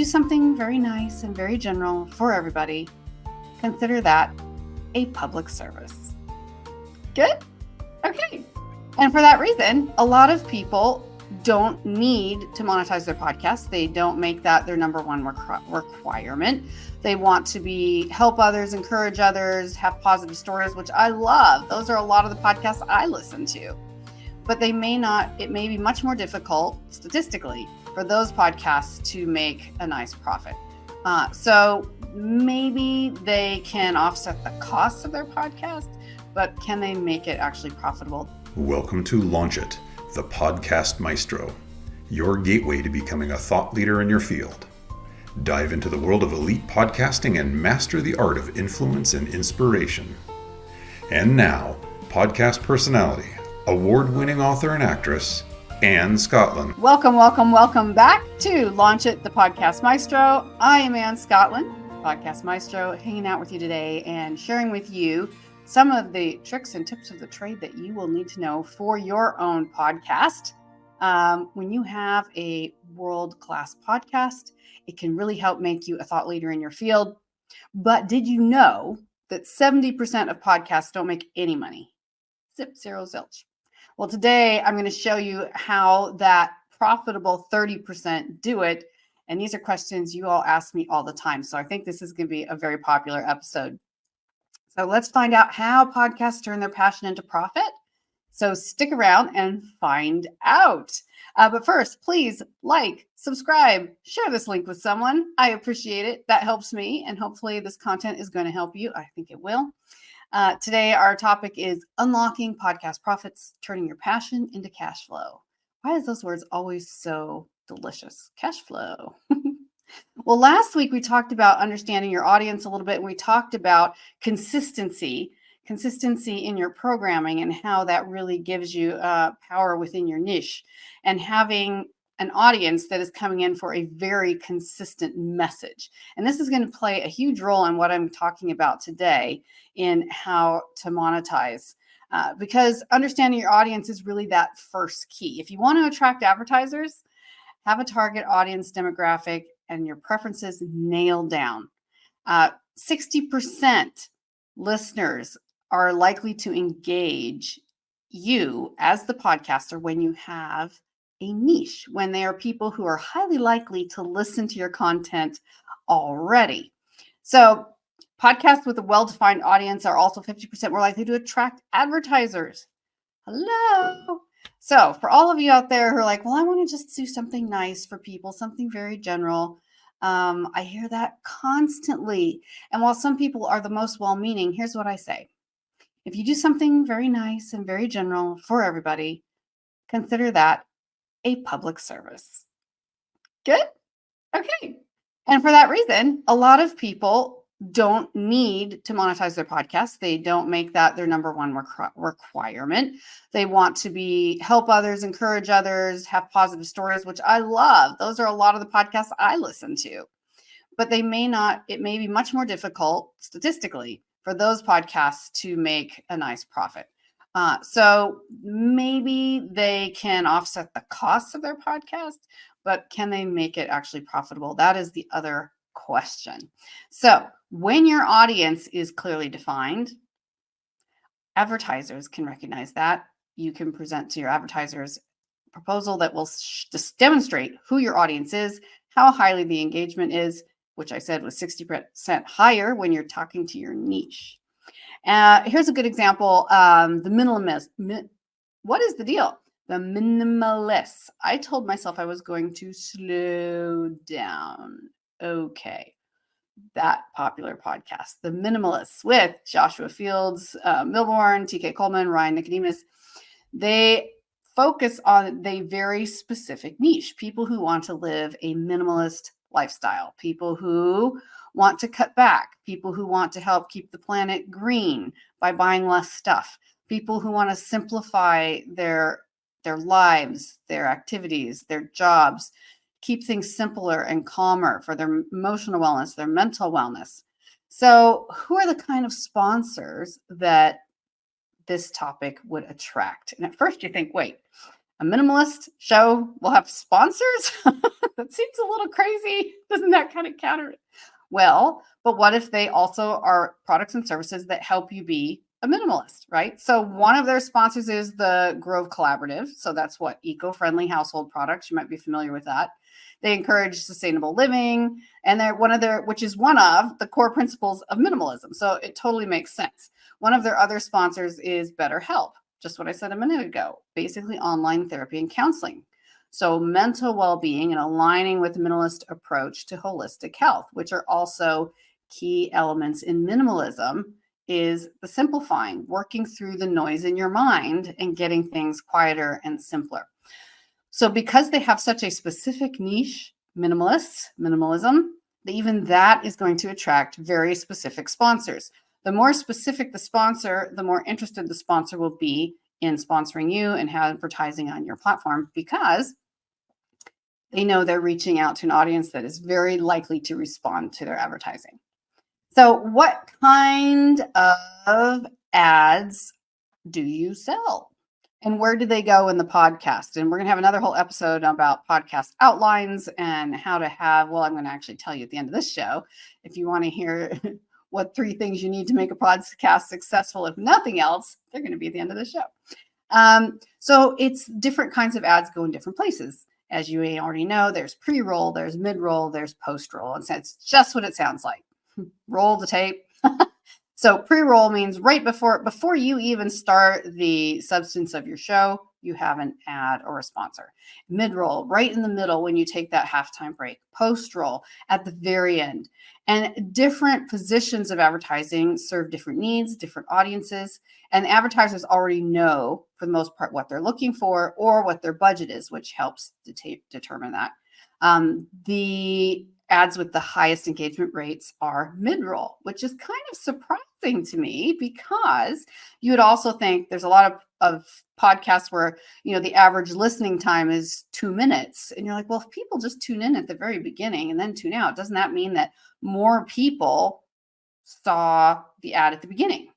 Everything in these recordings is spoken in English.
something very nice and very general for everybody, consider that a public service. Good? Okay. And for that reason, a lot of people don't need to monetize their podcast. They don't make that their number one requirement. They want to help others, encourage others, have positive stories, which I love. Those are a lot of the podcasts I listen to. But it may be much more difficult statistically for those podcasts to make a nice profit. So maybe they can offset the costs of their podcast, but can they make it actually profitable? Welcome to Launch It, the Podcast Maestro, your gateway to becoming a thought leader in your field. Dive into the world of elite podcasting and master the art of influence and inspiration. And now, podcast personality, award-winning author and actress, Anne Scottlin. Welcome back to Launch It, the Podcast Maestro. I am Anne Scottlin, Podcast Maestro, hanging out with you today and sharing with you some of the tricks and tips of the trade that you will need to know for your own podcast. When you have a world-class podcast, it can really help make you a thought leader in your field. But did you know that 70% of podcasts don't make any money? Zip, zero, zilch. Well, today I'm going to show you how that profitable 30% do it. And these are questions you all ask me all the time. So I think this is going to be a very popular episode. So let's find out how podcasts turn their passion into profit. So stick around and find out. But first, please like, subscribe, share this link with someone. I appreciate it. That helps me. And hopefully this content is going to help you. I think it will. Today, our topic is unlocking podcast profits, turning your passion into cash flow. Why is those words always so delicious? Cash flow. Well, last week we talked about understanding your audience a little bit, and we talked about consistency in your programming and how that really gives you power within your niche, and having an audience that is coming in for a very consistent message. And this is going to play a huge role in what I'm talking about today in how to monetize. Because understanding your audience is really that first key. If you want to attract advertisers, have a target audience demographic and your preferences nailed down. 60% listeners are likely to engage you as the podcaster when you have a niche, when they are people who are highly likely to listen to your content already. So podcasts with a well-defined audience are also 50% more likely to attract advertisers. Hello. So for all of you out there who are like, well, I want to just do something nice for people, something very general. I hear that constantly. And while some people are the most well-meaning, here's what I say. If you do something very nice and very general for everybody, consider that a public service. Good? Okay. And for that reason, a lot of people don't need to monetize their podcast. They don't make that their number one requirement. They want to help others, encourage others, have positive stories, which I love. Those are a lot of the podcasts I listen to. But it may be much more difficult statistically for those podcasts to make a nice profit. So maybe they can offset the costs of their podcast, but can they make it actually profitable? That is the other question. So when your audience is clearly defined, advertisers can recognize that. You can present to your advertisers a proposal that will just demonstrate who your audience is, how highly the engagement is, which I said was 60% higher when you're talking to your niche. Here's a good example. The minimalist. What is the deal? The minimalists. I told myself I was going to slow down. Okay. That popular podcast, The Minimalists, with Joshua Fields, Milbourne, TK Coleman, Ryan Nicodemus. They focus on a very specific niche, people who want to live a minimalist lifestyle, people who want to cut back, people who want to help keep the planet green by buying less stuff, people who want to simplify their lives, their activities, their jobs, keep things simpler and calmer for their emotional wellness, their mental wellness. So who are the kind of sponsors that this topic would attract? And at first you think, wait, A minimalist show will have sponsors? That seems a little crazy. Doesn't that kind of counter it? Well, but what if they also are products and services that help you be a minimalist, right? So one of their sponsors is the Grove Collaborative. So that's what eco-friendly household products. You might be familiar with that. They encourage sustainable living, and which is one of the core principles of minimalism. So it totally makes sense. One of their other sponsors is BetterHelp, just what I said a minute ago, basically online therapy and counseling. So mental well-being and aligning with the minimalist approach to holistic health, which are also key elements in minimalism, is the simplifying, working through the noise in your mind and getting things quieter and simpler. So because they have such a specific niche, minimalism, even that is going to attract very specific sponsors. The more specific the sponsor, the more interested the sponsor will be in sponsoring you and advertising on your platform, because they know they're reaching out to an audience that is very likely to respond to their advertising. So what kind of ads do you sell? And where do they go in the podcast? And we're going to have another whole episode about podcast outlines and how to have, well, I'm going to actually tell you at the end of this show, if you want to hear what 3 things you need to make a podcast successful, if nothing else, they're going to be at the end of the show. So it's different kinds of ads go in different places. As you already know, there's pre-roll, there's mid-roll, there's post-roll. And so it's just what it sounds like. Roll the tape. So pre-roll means right before you even start the substance of your show, you have an ad or a sponsor. Mid-roll, right in the middle when you take that halftime break. Post-roll at the very end. And different positions of advertising serve different needs, different audiences, and advertisers already know for the most part what they're looking for or what their budget is, which helps determine that. The ads with the highest engagement rates are mid-roll, which is kind of surprising to me, because you would also think there's a lot of podcasts where, the average listening time is 2 minutes. And you're like, well, if people just tune in at the very beginning and then tune out, doesn't that mean that more people saw the ad at the beginning?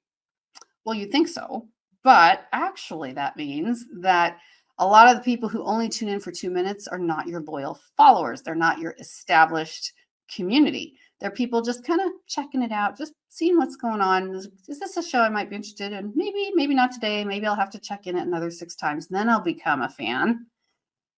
Well, you think so, but actually that means that a lot of the people who only tune in for 2 minutes are not your loyal followers. They're not your established community. They're people just kind of checking it out, just seeing what's going on. Is this a show I might be interested in? Maybe not today. Maybe I'll have to check in it another 6 times, and then I'll become a fan.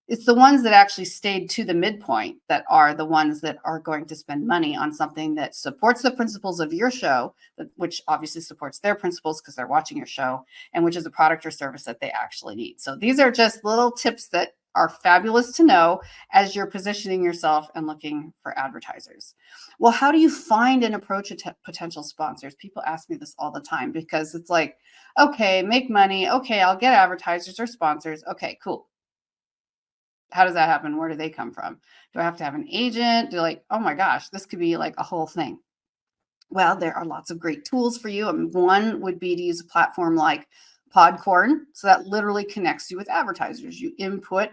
It's the ones that actually stayed to the midpoint that are the ones that are going to spend money on something that supports the principles of your show, which obviously supports their principles because they're watching your show, and which is a product or service that they actually need. So these are just little tips that are fabulous to know as you're positioning yourself and looking for advertisers. Well, how do you find and approach potential sponsors? People ask me this all the time, because it's like, okay, make money. Okay, I'll get advertisers or sponsors. Okay, cool. How does that happen? Where do they come from? Do I have to have an agent? Oh my gosh, this could be like a whole thing. Well, there are lots of great tools for you. One would be to use a platform like Podcorn. So that literally connects you with advertisers. You input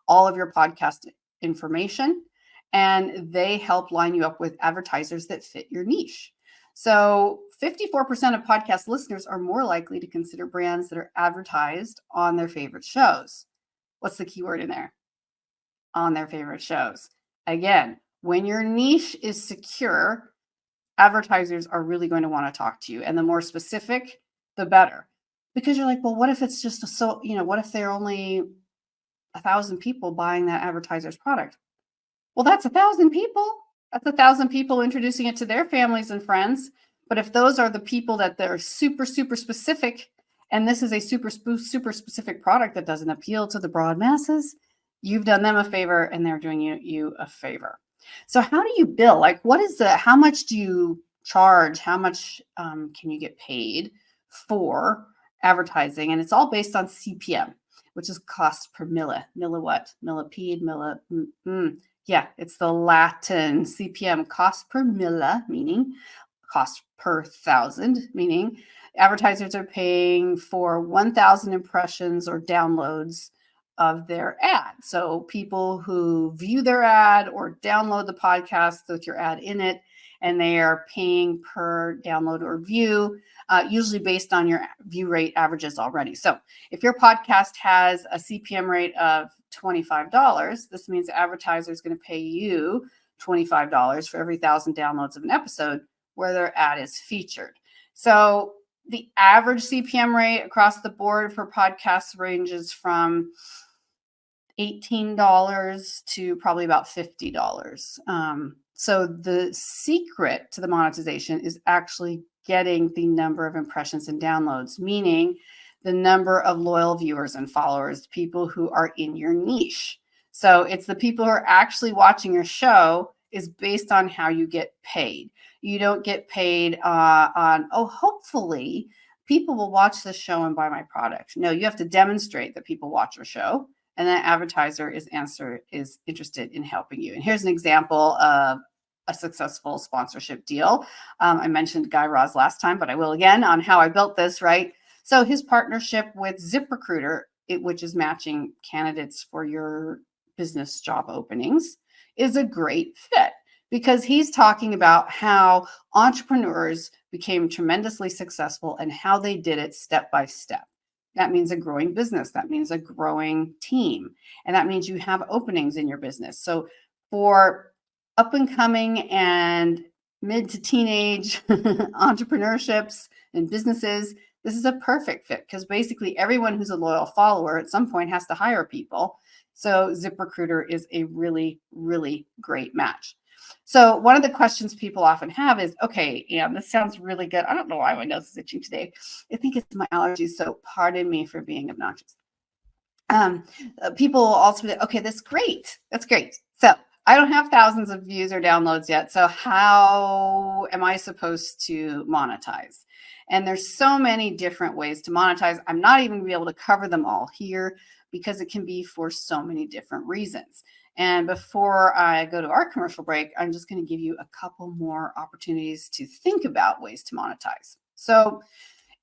all of your podcast information, and they help line you up with advertisers that fit your niche. So 54% of podcast listeners are more likely to consider brands that are advertised on their favorite shows. What's the keyword in there? On their favorite shows. Again, when your niche is secure, advertisers are really going to want to talk to you. And the more specific, the better. Because you're like, well, what if it's just what if there are only 1,000 people buying that advertiser's product? Well, that's 1,000 people. That's 1,000 people introducing it to their families and friends. But if those are the people that they're super, super specific, and this is a super, super specific product that doesn't appeal to the broad masses, you've done them a favor and they're doing you a favor. So how do you bill? How much do you charge? How much can you get paid for advertising? And it's all based on CPM, which is cost per milla. Milla what? Millipede, milla. Yeah, it's the Latin CPM, cost per milla, meaning cost per thousand, meaning advertisers are paying for 1,000 impressions or downloads of their ad. So people who view their ad or download the podcast with your ad in it, and they are paying per download or view, usually based on your view rate averages already. So if your podcast has a CPM rate of $25, this means the advertiser is going to pay you $25 for every 1,000 downloads of an episode where their ad is featured. So the average CPM rate across the board for podcasts ranges from $18 to probably about $50. So the secret to the monetization is actually getting the number of impressions and downloads, meaning the number of loyal viewers and followers, people who are in your niche. So it's the people who are actually watching your show is based on how you get paid. You don't get paid hopefully people will watch this show and buy my product. No, you have to demonstrate that people watch your show, and that advertiser is interested in helping you. And here's an example of a successful sponsorship deal. I mentioned Guy Raz last time, but I will again on how I built this, right? So his partnership with ZipRecruiter, which is matching candidates for your business job openings, is a great fit because he's talking about how entrepreneurs became tremendously successful and how they did it step by step. That means a growing business. That means a growing team. And that means you have openings in your business. So for up and coming and mid to teenage entrepreneurships and businesses, this is a perfect fit because basically everyone who's a loyal follower at some point has to hire people. So ZipRecruiter is a really, really great match. So one of the questions people often have is, okay, this sounds really good. I don't know why my nose is itching today. I think it's my allergies, so pardon me for being obnoxious. People will also be, okay, that's great. That's great. So I don't have thousands of views or downloads yet. So how am I supposed to monetize? And there's so many different ways to monetize. I'm not even going to be able to cover them all here because it can be for so many different reasons. And before I go to our commercial break, I'm just going to give you a couple more opportunities to think about ways to monetize. So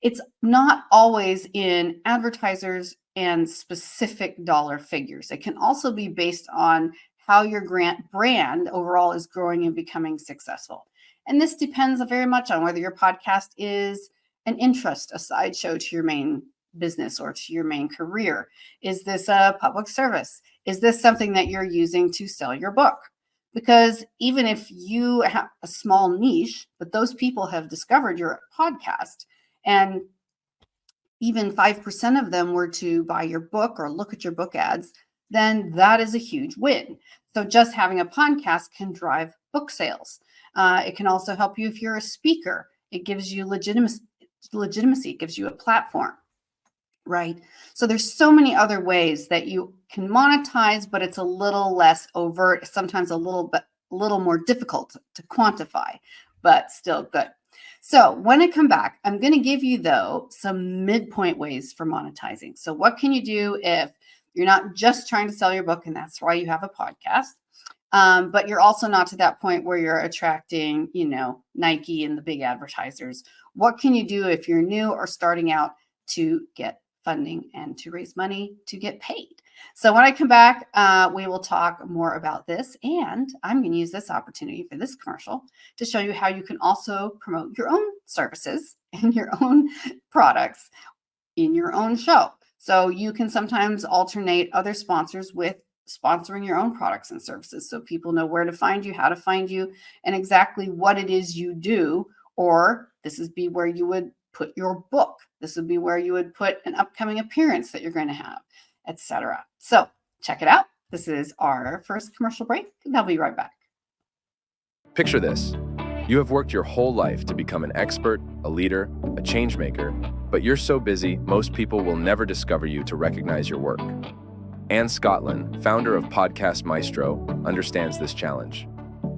it's not always in advertisers and specific dollar figures. It can also be based on how your brand overall is growing and becoming successful. And this depends very much on whether your podcast is an interest, a sideshow to your main business or to your main career. Is this a public service? Is this something that you're using to sell your book? Because even if you have a small niche, but those people have discovered your podcast, and even 5% of them were to buy your book or look at your book ads, then that is a huge win. So just having a podcast can drive book sales. It can also help you if you're a speaker. It gives you legitimacy. It gives you a platform, right? So there's so many other ways that you can monetize, but it's a little less overt, sometimes a little more difficult to quantify, but still good. So when I come back, I'm going to give you, though, some midpoint ways for monetizing. So what can you do if you're not just trying to sell your book, and that's why you have a podcast, but you're also not to that point where you're attracting, Nike and the big advertisers. What can you do if you're new or starting out to get funding and to raise money to get paid? So when I come back, we will talk more about this, and I'm going to use this opportunity for this commercial to show you how you can also promote your own services and your own products in your own show. So you can sometimes alternate other sponsors with sponsoring your own products and services so people know where to find you, how to find you, and exactly what it is you do. Or this would be where you would put your book. This would be where you would put an upcoming appearance that you're going to have, etc. So check it out. This is our first commercial break, and I'll be right back. Picture this. You have worked your whole life to become an expert, a leader, a change maker, but you're so busy, most people will never discover you to recognize your work. Anne Scottlin, founder of Podcast Maestro, understands this challenge.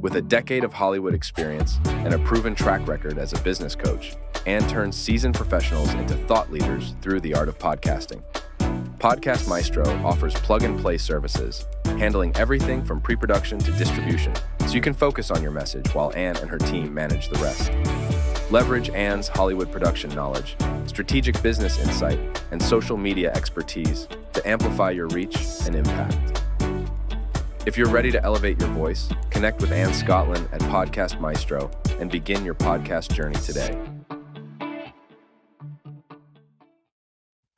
With a decade of Hollywood experience and a proven track record as a business coach, Anne turns seasoned professionals into thought leaders through the art of podcasting. Podcast Maestro offers plug-and-play services, handling everything from pre-production to distribution, so you can focus on your message while Anne and her team manage the rest. Leverage Anne's Hollywood production knowledge, strategic business insight, and social media expertise to amplify your reach and impact. If you're ready to elevate your voice, connect with Anne Scottlin at Podcast Maestro and begin your podcast journey today.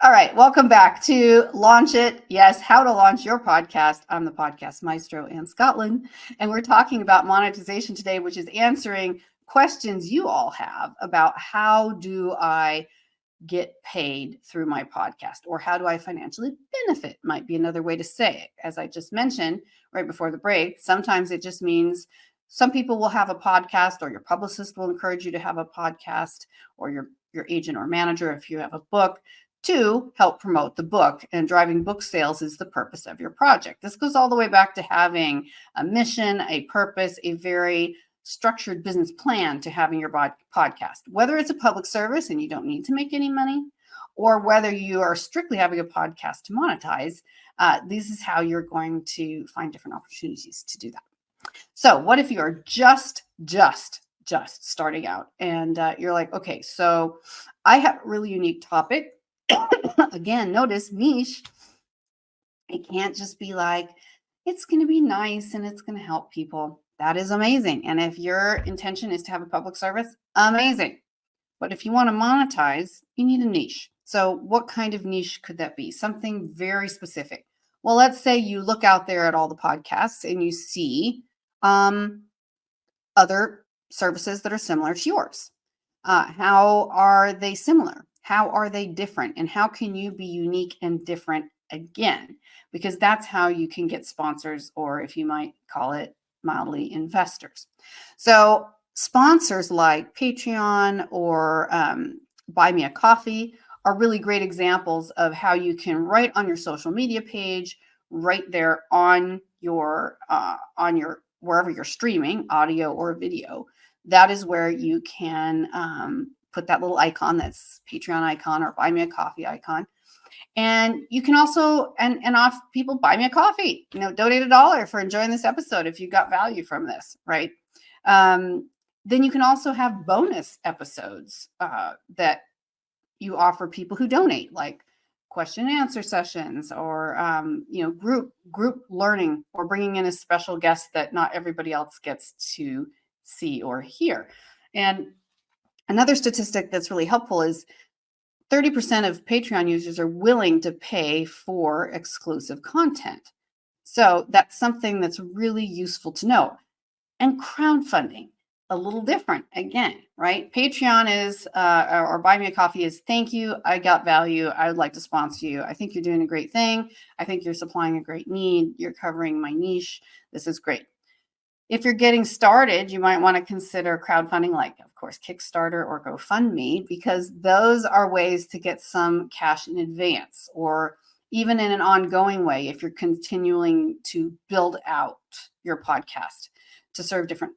All right, welcome back to Launch It. Yes, how to launch your podcast. I'm the Podcast Maestro, Anne Scottlin, and we're talking about monetization today, which is answering questions you all have about how do I get paid through my podcast, or how do I financially benefit, might be another way to say it. As I just mentioned right before the break, sometimes it just means some people will have a podcast, or your publicist will encourage you to have a podcast, or your agent or manager, if you have a book, to help promote the book. And driving book sales is the purpose of your project. This goes all the way back to having a mission, a purpose, a very structured business plan to having your podcast, whether it's a public service and you don't need to make any money, or whether you are strictly having a podcast to monetize. This is how you're going to find different opportunities to do that. So what if you are just starting out and you're like, okay, so I have a really unique topic. Again, notice niche. It can't just be like, it's going to be nice and it's going to help people. That is amazing. And if your intention is to have a public service, amazing. But if you want to monetize, you need a niche. So what kind of niche could that be? Something very specific. Well, let's say you look out there at all the podcasts and you see other services that are similar to yours. How are they similar? How are they different? And how can you be unique and different again? Because that's how you can get sponsors, or if you might call it mildly, investors. So sponsors like Patreon or Buy Me a Coffee are really great examples of how you can write on your social media page, right there on your wherever you're streaming, audio or video. That is where you can put that little icon, that's Patreon icon or Buy Me a Coffee icon. And you can also, and off people buy me a coffee, donate $1 for enjoying this episode if you got value from this, right? Then you can also have bonus episodes that you offer people who donate, like question and answer sessions, or group learning, or bringing in a special guest that not everybody else gets to see or hear. And another statistic that's really helpful is 30% of Patreon users are willing to pay for exclusive content. So that's something that's really useful to know. And crowdfunding, a little different again, right? Patreon is, or Buy Me a Coffee is, thank you, I got value, I would like to sponsor you. I think you're doing a great thing. I think you're supplying a great need. You're covering my niche. This is great. If you're getting started, you might want to consider crowdfunding, like, of course, Kickstarter or GoFundMe, because those are ways to get some cash in advance, or even in an ongoing way if you're continuing to build out your podcast to serve different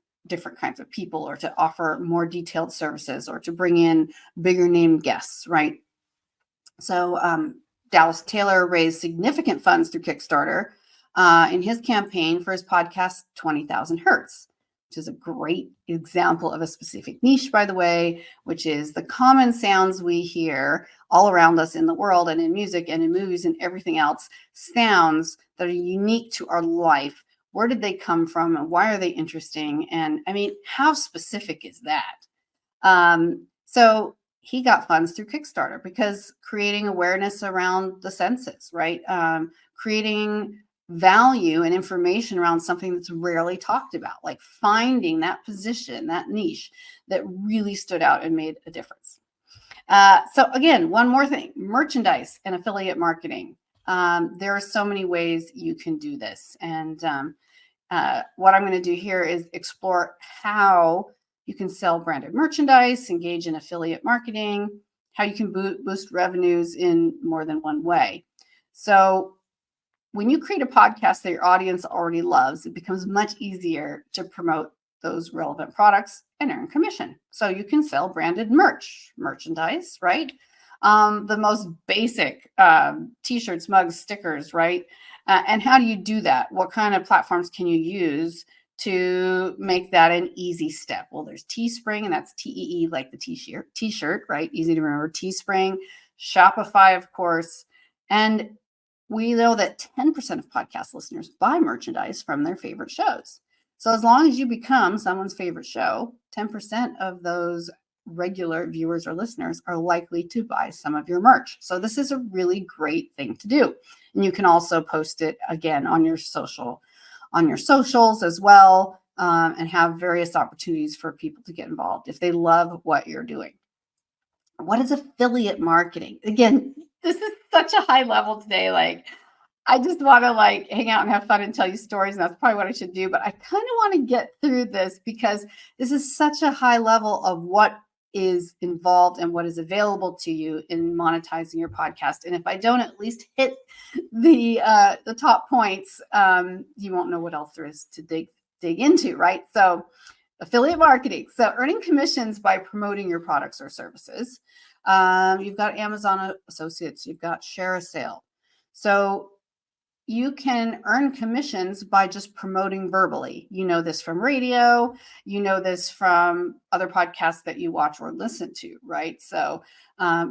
kinds of people, or to offer more detailed services, or to bring in bigger name guests, right? So Dallas Taylor raised significant funds through Kickstarter in his campaign for his podcast, 20,000 Hertz, which is a great example of a specific niche, by the way, which is the common sounds we hear all around us in the world, and in music and in movies and everything else, sounds that are unique to our life. Where did they come from, and why are they interesting? And I mean, how specific is that? So he got funds through Kickstarter because creating awareness around the senses, right? Creating value and information around something that's rarely talked about, like finding that position, that niche that really stood out and made a difference. So again, one more thing, merchandise and affiliate marketing. There are so many ways you can do this. And what I'm going to do here is explore how you can sell branded merchandise, engage in affiliate marketing, how you can boost revenues in more than one way. So when you create a podcast that your audience already loves, it becomes much easier to promote those relevant products and earn commission. So you can sell branded merchandise, right? The most basic t-shirts, mugs, stickers, right? And how do you do that? What kind of platforms can you use to make that an easy step? Well, there's Teespring, and that's T-E-E, like the t-shirt, right? Easy to remember, Teespring, Shopify, of course. And We know that 10% of podcast listeners buy merchandise from their favorite shows. So as long as you become someone's favorite show, 10% of those regular viewers or listeners are likely to buy some of your merch. So this is a really great thing to do. And you can also post it again on your socials as well, and have various opportunities for people to get involved if they love what you're doing. What is affiliate marketing? Again, this is such a high level today. Like, I just want to hang out and have fun and tell you stories. And that's probably what I should do. But I kind of want to get through this because this is such a high level of what is involved and what is available to you in monetizing your podcast. And if I don't at least hit the top points, you won't know what else there is to dig into, right? So affiliate marketing. So earning commissions by promoting your products or services. You've got Amazon Associates. You've got Share a Sale. So you can earn commissions by just promoting verbally. You know this from radio. You know this from other podcasts that you watch or listen to, right? So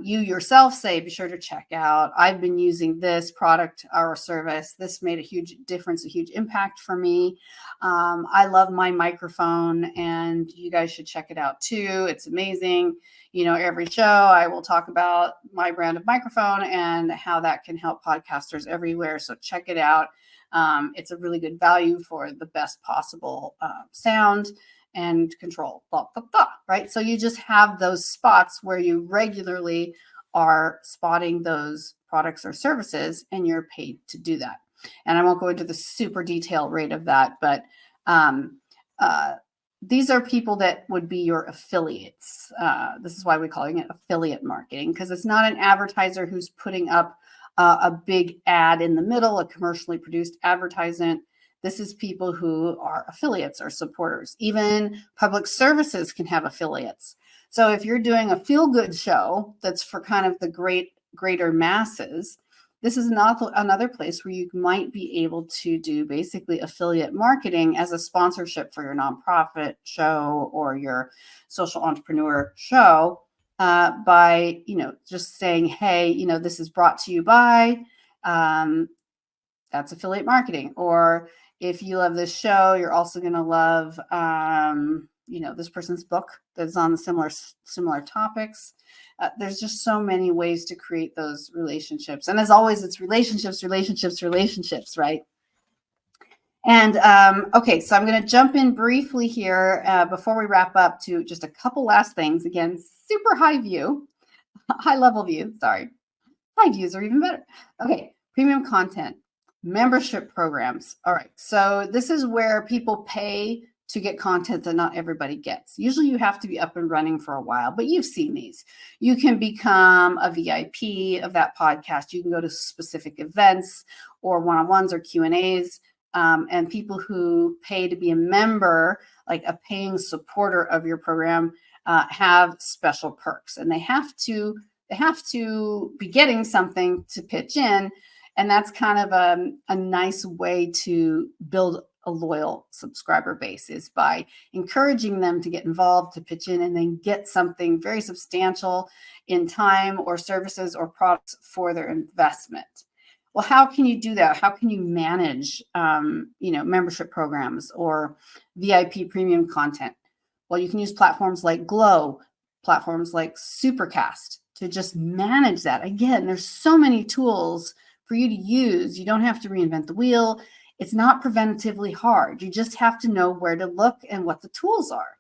you yourself say, be sure to check out, I've been using this product or service. This made a huge difference, a huge impact for me. I love my microphone and you guys should check it out too. It's amazing. You know, every show I will talk about my brand of microphone and how that can help podcasters everywhere. So check it out. It's a really good value for the best possible sound and control, blah, blah, blah, right? So you just have those spots where you regularly are spotting those products or services and you're paid to do that. And I won't go into the super detailed rate of that, but these are people that would be your affiliates. This is why we're calling it affiliate marketing, because it's not an advertiser who's putting up a big ad in the middle, a commercially produced advertisement. This is people who are affiliates or supporters. Even public services can have affiliates. So if you're doing a feel-good show that's for kind of the greater masses, this is another place where you might be able to do basically affiliate marketing as a sponsorship for your nonprofit show or your social entrepreneur show, by, just saying, hey, this is brought to you by, that's affiliate marketing. Or if you love this show, you're also going to love, this person's book that's on similar topics. There's just so many ways to create those relationships. And as always, it's relationships, right? And okay, so I'm going to jump in briefly here before we wrap up to just a couple last things. Again, super high level view, sorry. High views are even better. Okay, premium content, membership programs. All right, so this is where people pay to get content that not everybody gets. Usually you have to be up and running for a while, but you've seen these. You can become a VIP of that podcast. You can go to specific events or one-on-ones or Q&As. And people who pay to be a member, like a paying supporter of your program, have special perks, and they have to be getting something to pitch in, and that's kind of a nice way to build a loyal subscriber base, is by encouraging them to get involved, to pitch in, and then get something very substantial in time or services or products for their investment. Well, how can you do that? How can you manage, membership programs or VIP premium content? Well, you can use platforms like Glow, platforms like Supercast to just manage that. Again, there's so many tools for you to use. You don't have to reinvent the wheel. It's not preventatively hard. You just have to know where to look and what the tools are.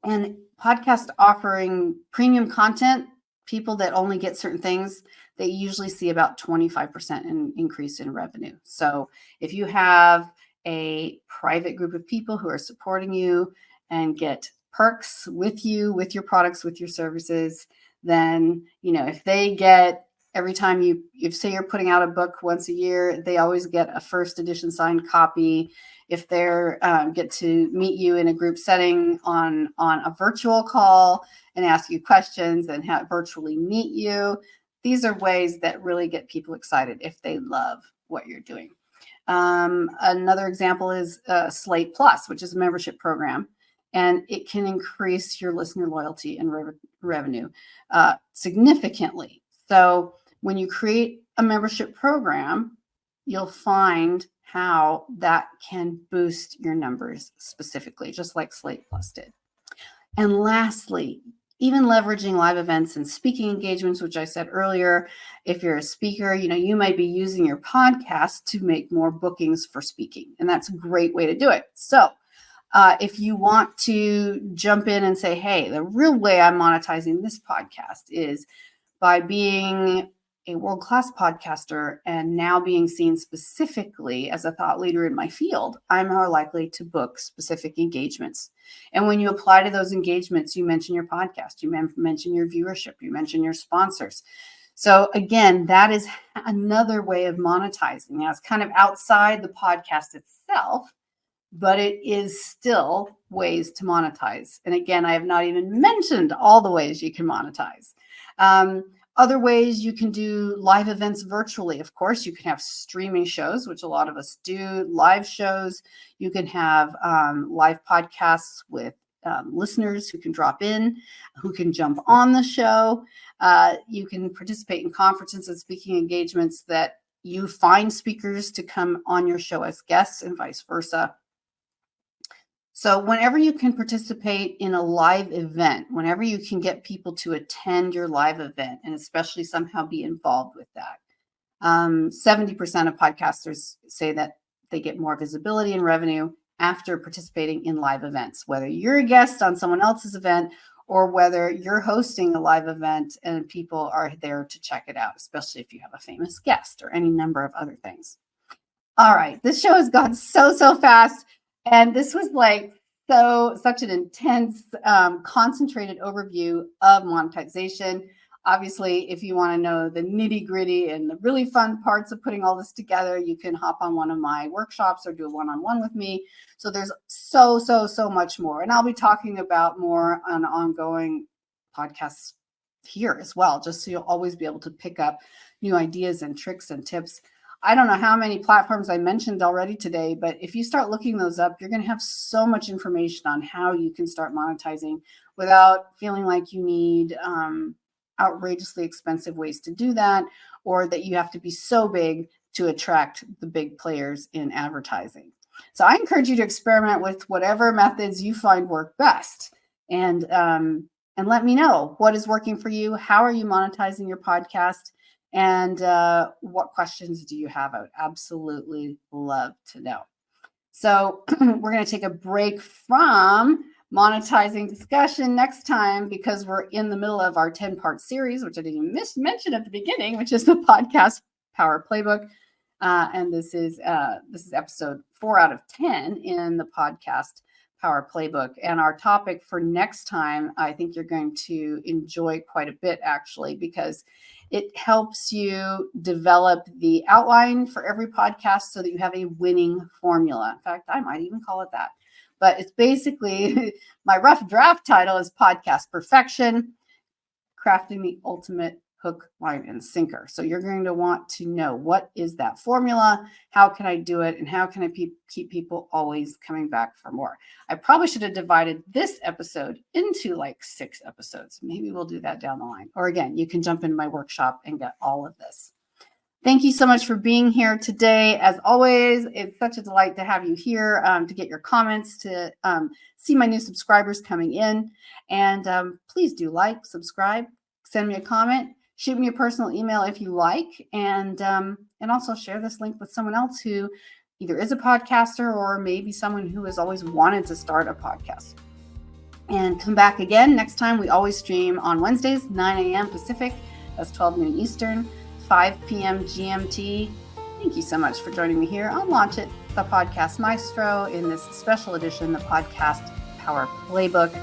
And podcast offering premium content, people that only get certain things, they usually see about 25% increase in revenue. So if you have a private group of people who are supporting you and get perks with you, with your products, with your services, then, if they get, every time if say you're putting out a book once a year, they always get a first edition signed copy. If they're get to meet you in a group setting on a virtual call and ask you questions and virtually meet you, these are ways that really get people excited if they love what you're doing. Another example is Slate Plus, which is a membership program, and it can increase your listener loyalty and revenue significantly. So When you create a membership program, you'll find how that can boost your numbers specifically, just like Slate Plus did. And lastly, even leveraging live events and speaking engagements, which I said earlier, if you're a speaker, you might be using your podcast to make more bookings for speaking. And that's a great way to do it. So if you want to jump in and say, hey, the real way I'm monetizing this podcast is by being a world-class podcaster and now being seen specifically as a thought leader in my field, I'm more likely to book specific engagements. And when you apply to those engagements, you mention your podcast, you mention your viewership, you mention your sponsors. So again, that is another way of monetizing. Now, it's kind of outside the podcast itself, but it is still ways to monetize. And again, I have not even mentioned all the ways you can monetize. Other ways you can do live events virtually. Of course, you can have streaming shows, which a lot of us do, live shows. You can have live podcasts with listeners who can drop in, who can jump on the show. You can participate in conferences and speaking engagements that you find speakers to come on your show as guests and vice versa. So whenever you can participate in a live event, whenever you can get people to attend your live event and especially somehow be involved with that, 70% of podcasters say that they get more visibility and revenue after participating in live events, whether you're a guest on someone else's event or whether you're hosting a live event and people are there to check it out, especially if you have a famous guest or any number of other things. All right, this show has gone so fast. And this was such an intense, concentrated overview of monetization. Obviously, if you want to know the nitty gritty and the really fun parts of putting all this together, you can hop on one of my workshops or do a one-on-one with me. So there's so much more. And I'll be talking about more on ongoing podcasts here as well, just so you'll always be able to pick up new ideas and tricks and tips. I don't know how many platforms I mentioned already today, but if you start looking those up, you're going to have so much information on how you can start monetizing without feeling like you need outrageously expensive ways to do that, or that you have to be so big to attract the big players in advertising. So I encourage you to experiment with whatever methods you find work best, and let me know what is working for you. How are you monetizing your podcast? And what questions do you have? I would absolutely love to know. So we're going to take a break from monetizing discussion next time because we're in the middle of our 10-part series, which I didn't even mention at the beginning, which is the Podcast Power Playbook. And this is episode 4 out of 10 in the Podcast Power Playbook. And our topic for next time, I think you're going to enjoy quite a bit, actually, because it helps you develop the outline for every podcast so that you have a winning formula. In fact, I might even call it that. But it's basically, my rough draft title is Podcast Perfection, Crafting the Ultimate Hook, Line, and Sinker. So you're going to want to know, what is that formula? How can I do it? And how can I keep people always coming back for more? I probably should have divided this episode into 6 episodes. Maybe we'll do that down the line. Or again, you can jump into my workshop and get all of this. Thank you so much for being here today. As always, it's such a delight to have you here, to get your comments, to see my new subscribers coming in. And please do subscribe, send me a comment. Shoot me a personal email if you like, and also share this link with someone else who either is a podcaster or maybe someone who has always wanted to start a podcast. And come back again next time. We always stream on Wednesdays, 9 a.m. Pacific. That's 12 noon Eastern, 5 p.m. GMT. Thank you so much for joining me here on Launch It, the Podcast Maestro, in this special edition, the Podcast Power Playbook.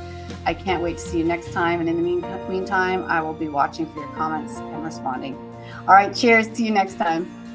I can't wait to see you next time. And in the meantime, I will be watching for your comments and responding. All right, cheers. See you next time.